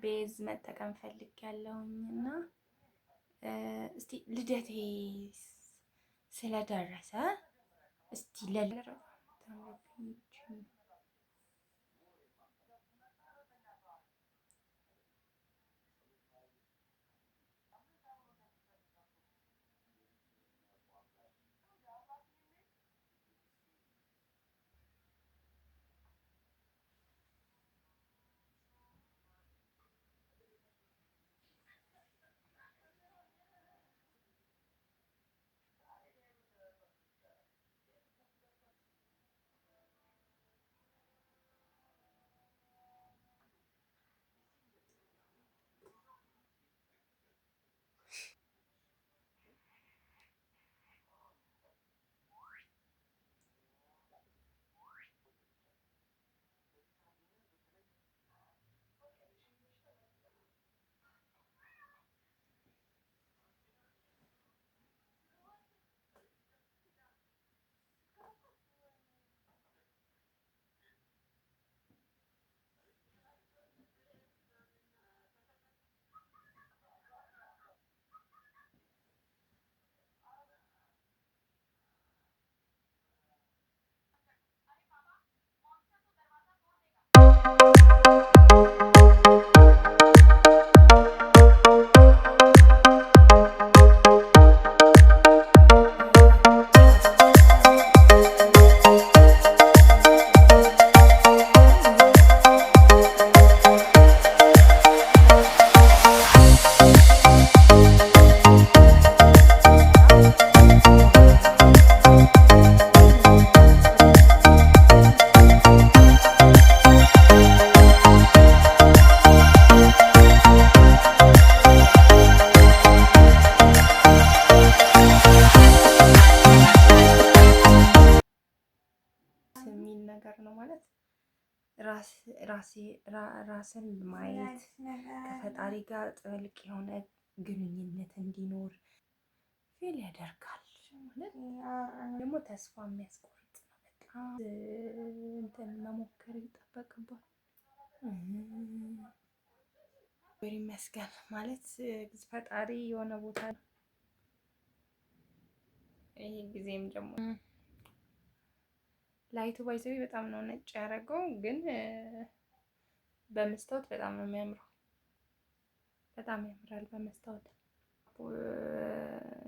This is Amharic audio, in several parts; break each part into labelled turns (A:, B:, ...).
A: ቤዝ መጠቀም ፈልጌያለሁኝ እና እስቲ ልደቴ ስለደረሰ እስቲ የሚል ነገር ነው ማለት ራስን ማየት ከፈጣሪ ጋር ጥልቅ የሆነ ግንኙነት እንዲኖር ፊል ያደርጋል። ደግሞ ተስፋ የሚያስቆርጥ ነው። በጣም እንትን መሞከር ይጠበቅባል። ይመስገን ማለት ፈጣሪ የሆነ ቦታ ነው። ይሄ ጊዜም ደግሞ ላይቱ ባይዘዊ በጣም ነው ነጭ ያደረገው፣ ግን በመስታወት በጣም ነው የሚያምረው። በጣም ያምራል በመስታወት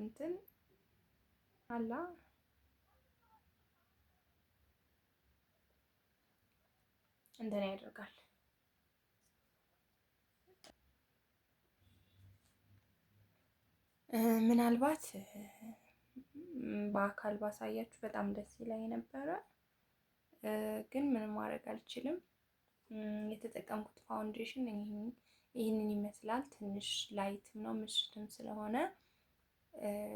A: እንትን አላ እንትን ያደርጋል። ምናልባት በአካል ባሳያችሁ በጣም ደስ ይለኝ ነበረ፣ ግን ምንም ማድረግ አልችልም። የተጠቀምኩት ፋውንዴሽን ይህንን ይመስላል። ትንሽ ላይትም ነው ምሽትም ስለሆነ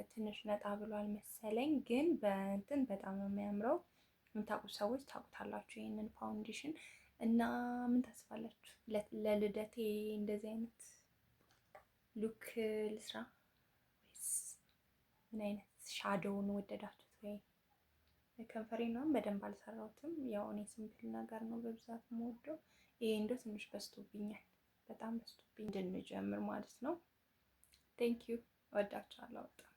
A: ትንሽ ነጣ ብሏል መሰለኝ፣ ግን በእንትን በጣም ነው የሚያምረው። የምታውቁት ሰዎች ታውቁታላችሁ ይህንን ፋውንዴሽን። እና ምን ታስባላችሁ? ለልደቴ እንደዚህ አይነት ሉክ ልስራ ወይስ ምን አይነት ሻዶውን ወደዳችሁት ወይ? ከንፈሬ ነው በደንብ አልሰራሁትም። ያው እኔ ሲምፕል ነገር ነው በብዛት የምወደው። ይሄ እንደው ትንሽ በዝቶብኛል፣ በጣም በዝቶብኝ እንድንጀምር ማለት ነው። ቴንክ ዩ እወዳችኋለሁ በጣም።